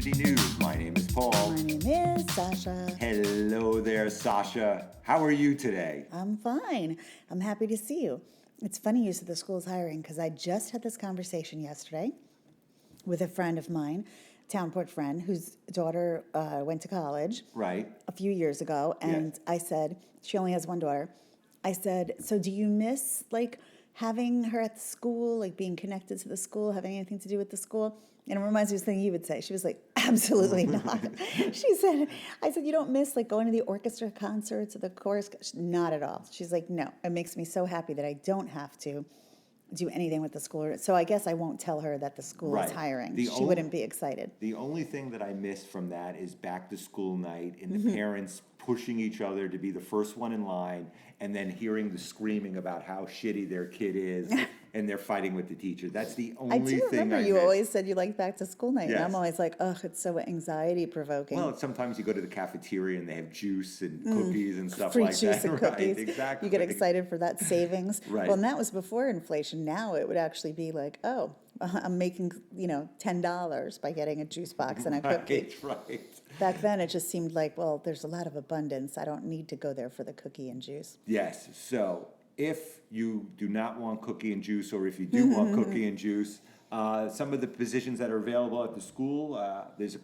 Community News. My name is Paul. My name is Sasha. Hello there, Sasha. How are you today? I'm fine. I'm happy to see you. It's funny you said the school's hiring because I just had this conversation yesterday with a friend of mine, Townport friend, whose daughter went to college Right. a few years ago. And Yes. I said, she only has one daughter. I said, so do you miss having her at the school, being connected to the school, having anything to do with the school? And it reminds me of something you would say. She was like, absolutely not. I said, you don't miss going to the orchestra concerts or the chorus? Not at all. She's like, no, it makes me so happy that I don't have to do anything with the school. So I guess I won't tell her that the school is hiring. She wouldn't be excited. The only thing that I miss from that is back to school night and the parents pushing each other to be the first one in line and then hearing the screaming about how shitty their kid is and they're fighting with the teacher. That's the only thing I miss. I do remember you always said you liked back to school night. Yes. And I'm always like, ugh, it's so anxiety provoking. Well, sometimes you go to the cafeteria and they have juice and cookies and stuff Free like juice that. and Right, cookies. exactly. You get excited for that savings. Right. Well, and that was before inflation. Now it would actually be like, oh, I'm making, $10 by getting a juice box and a cookie. Right. Back then it just seemed like, well, there's a lot of abundance. I don't need to go there for the cookie and juice. Yes. So if you do not want cookie and juice, or if you do want cookie and juice, some of the positions that are available at the school, there's a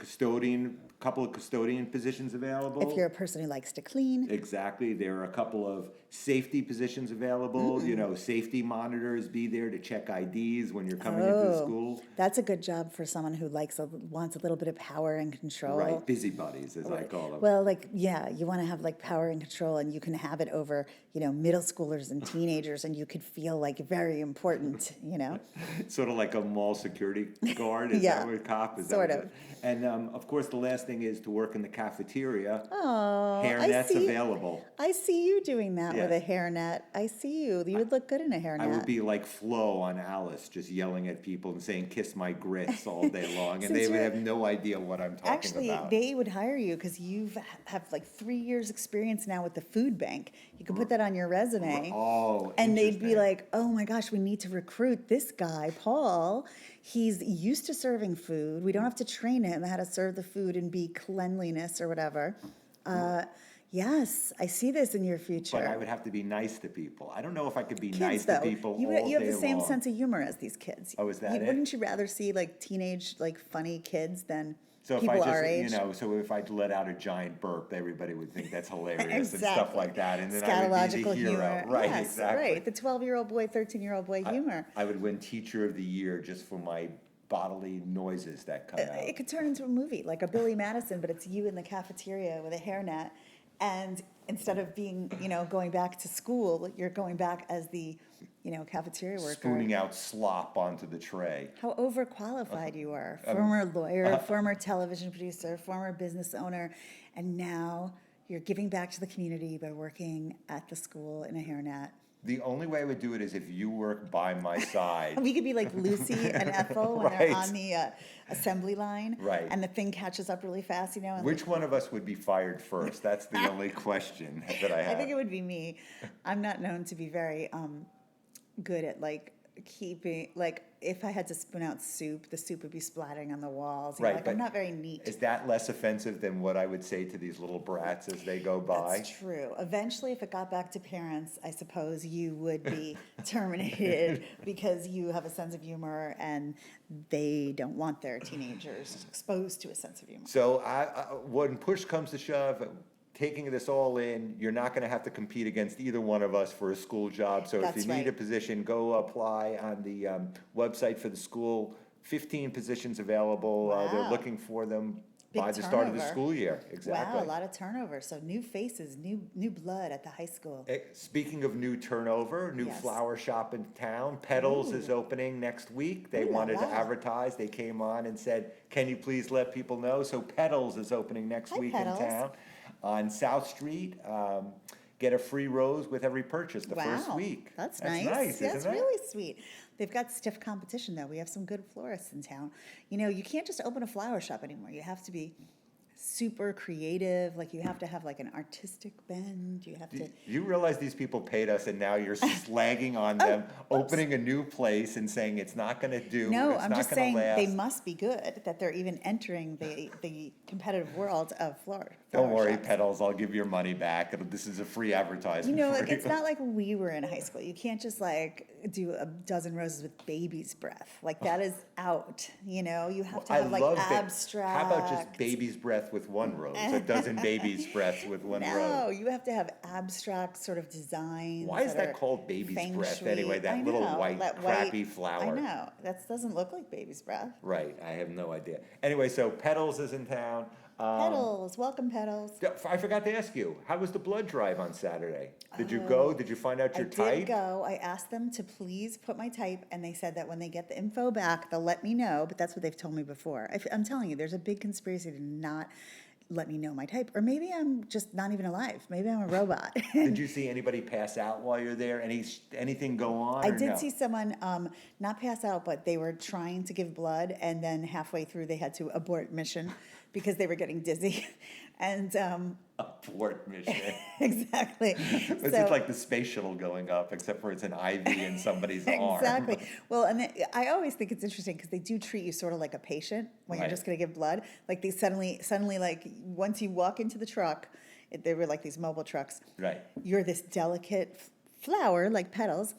couple of custodian positions available. If you're a person who likes to clean. Exactly. There are a couple of safety positions available. Safety monitors, be there to check IDs when you're coming into the school. That's a good job for someone who wants a little bit of power and control. Right, busybodies, as I call them. Well, you want to have power and control, and you can have it over, middle schoolers and teenagers, and you could feel very important, Sort of like a mall security guard, is that what a cop is? Sort of. And of course, the last thing is to work in the cafeteria. Oh, Hairnet's available. I see you doing that with Yes. a hairnet. I see you. You would look good in a hairnet. I would be like Flo on Alice, just yelling at people and saying, kiss my grits all day long. And they would have no idea what I'm talking Actually, about. they would hire you because you have 3 years experience now with the food bank. You can put that on your resume. Oh, and they'd be interesting. like, oh my gosh, we need to recruit this guy, Paul. He's used to serving food. We don't have to train him how to serve the food and be cleanliness or whatever. Yes, I see this in your future. But I would have to be nice to people. I don't know if I could be Kids, nice though, to people you all have day the same long. sense of humor as these kids. Oh, is that it? Wouldn't you rather see teenage, funny kids than So if people I our age? just, so if I let out a giant burp, everybody would think that's hilarious and stuff Exactly. like that. And then I would be the Scatological hero. humor. Right, Yes, exactly. right. The 12-year-old boy, 13-year-old boy humor. I would win Teacher of the Year just for my bodily noises that come out. It could turn into a movie, like a Billy Madison, but it's you in the cafeteria with a hairnet. And instead of being, going back to school, you're going back as the, cafeteria worker. Spooning out slop onto the tray. How overqualified you are. Former lawyer, former television producer, former business owner, and now you're giving back to the community by working at the school in a hairnet. The only way I would do it is if you work by my side. We could be like Lucy and Ethel when Right. they're on the assembly line. Right. And the thing catches up really fast, and Which one of us would be fired first? That's the only question that I have. I think it would be me. I'm not known to be very good at keeping, if I had to spoon out soup, the soup would be splattering on the walls. Right, but I'm not very neat. Is that less offensive than what I would say to these little brats as they go by? That's true. Eventually, if it got back to parents, I suppose you would be terminated because you have a sense of humor and they don't want their teenagers exposed to a sense of humor. So when push comes to shove, taking this all in, you're not going to have to compete against either one of us for a school job. So That's if you need right. a position, go apply on the website for the school. 15 positions available. Wow. They're looking for them Big by the start of the turnover. school year. Exactly. Wow, a lot of turnover. So new faces, new blood at the high school. Speaking of new turnover, new Yes. flower shop in town, Petals is opening next week. They Ooh la wanted to la. advertise. They came on and said, can you please let people know? So Petals is opening next Hi, week Petals. in town on South Street. Get a free rose with every purchase the first week. That's nice. isn't That's it? really sweet. They've got stiff competition, though. We have some good florists in town. You can't just open a flower shop anymore. You have to be super creative. Like you have to have like an artistic bend. You have to. You realize these people paid us and now you're slagging on them, opening a new place and saying it's not going to do, No, it's I'm not just going saying to last. they must be good that they're even entering the competitive world of flower. Don't worry, shops. Petals, I'll give your money back. This is a free advertisement You know, for like, it's not like when we were in high school. You can't just like do a dozen roses with baby's breath. Like that is out. You know, you have to have like abstract. How about just baby's breath with one rose? A dozen baby's breath with one rose. No, you have to have abstract sort of designs. Why is that are called baby's feng breath shui. anyway? That I little know, white, that crappy flower. I know. That doesn't look like baby's breath. Right, I have no idea. Anyway, so Petals is in town. Petals, welcome Petals. I forgot to ask you, how was the blood drive on Saturday? Did you go? Did you find out your type? I did go. I asked them to please put my type, and they said that when they get the info back, they'll let me know, but that's what they've told me before. I'm telling you, there's a big conspiracy to not let me know my type. Or maybe I'm just not even alive. Maybe I'm a robot. Did you see anybody pass out while you're there? Anything go on? I did see someone not pass out, but they were trying to give blood, and then halfway through they had to abort mission because they were getting dizzy. And abort mission. Exactly. It's just like the space shuttle going up, except for it's an IV in somebody's arm. Exactly. Well, and I always think it's interesting because they do treat you sort of like a patient when Right. you're just going to give blood. Like they suddenly, like once you walk into the truck, they were like these mobile trucks. Right. You're this delicate flower, like petals,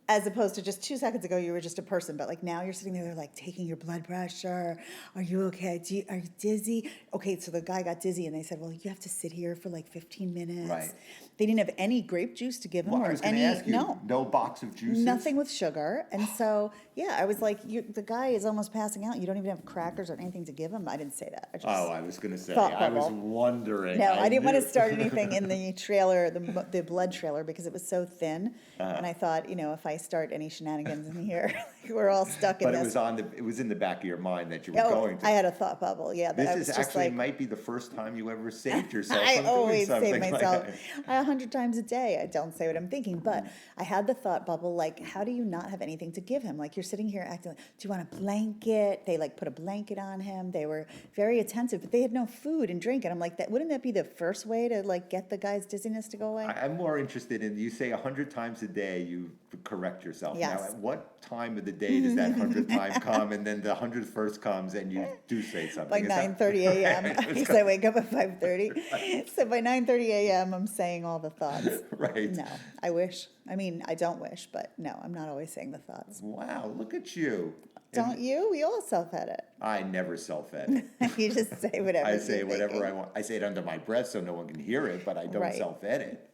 as opposed to just 2 seconds ago you were just a person. But like now you're sitting there, they're like taking your blood pressure. Are you okay? Are you dizzy? Okay, so the guy got dizzy, and they said, well, you have to sit here for like 15 minutes. Right. They didn't have any grape juice to give him, Well, I or was going to any ask you, no box of juices? nothing with sugar. And so, yeah, I was like, the guy is almost passing out. You don't even have crackers or anything to give him. I didn't say that. I just I was going to say, thought I was bubble. wondering. No, I didn't want to knew. start anything in the trailer, the blood trailer, because it was so thin. And I thought, if I start any shenanigans in here, we're all stuck in But this. it was in the back of your mind that you were going to. I had a thought bubble. Yeah, that I was This is just actually like, might be the first time you ever saved yourself I from doing always something save like myself that. 100 times a day. I don't say what I'm thinking, but I had the thought bubble, like, how do you not have anything to give him? Like, you're sitting here acting like, do you want a blanket? They like put a blanket on him. They were very attentive, but they had no food and drink. And I'm like, wouldn't that be the first way to like get the guy's dizziness to go away? I'm more interested in, you say 100 times a day you correct yourself. Yes. Now, at what time of the day does that 100th time come, and then the 101st comes and you do say something? By 9:30 a.m. because I wake up at 5:30. Right. So by 9:30 a.m. I'm saying all the thoughts. Right. No, I wish. I mean, I don't wish, but no, I'm not always saying the thoughts. Wow, look at you. Don't you? We all self-edit. I never self-edit. You just say whatever. I say you're whatever thinking. I want. I say it under my breath so no one can hear it, but I don't Right. self-edit.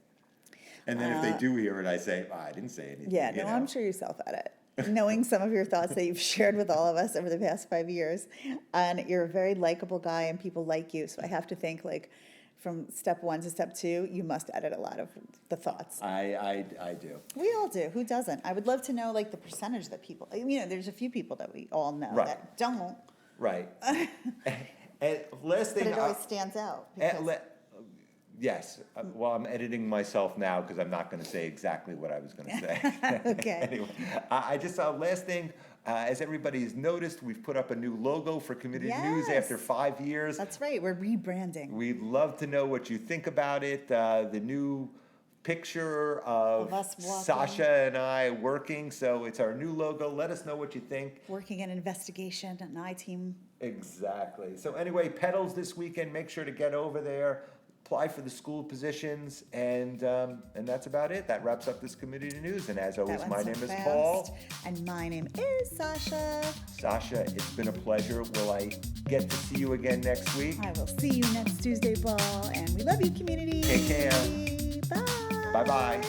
And then if they do hear it, I say, I didn't say anything. Yeah, no, I'm sure you self-edit. Knowing some of your thoughts that you've shared with all of us over the past 5 years, and you're a very likable guy, and people like you. So I have to think, like, from step 1 to step 2, you must edit a lot of the thoughts. I do. We all do. Who doesn't? I would love to know, like, the percentage that people. There's a few people that we all know Right. that don't, Right. And last but thing. it always stands out. And because- yes. Well, I'm editing myself now because I'm not going to say exactly what I was going to say. Okay. Anyway, I just last thing. As everybody's noticed, we've put up a new logo for Community News Yes. after 5 years. That's right. We're rebranding. We'd love to know what you think about it. The new picture of us walking. Sasha and I working. So it's our new logo. Let us know what you think. Working an investigation, an I-team. Exactly. So anyway, Petals this weekend. Make sure to get over there. Apply for the school positions, and that's about it. That wraps up this community news. And as always, That my went name so is fast. Paul. And my name is Sasha. Sasha, it's been a pleasure. Will I get to see you again next week? I will see you next Tuesday, Paul. And we love you, community. Take care. Bye. Bye-bye.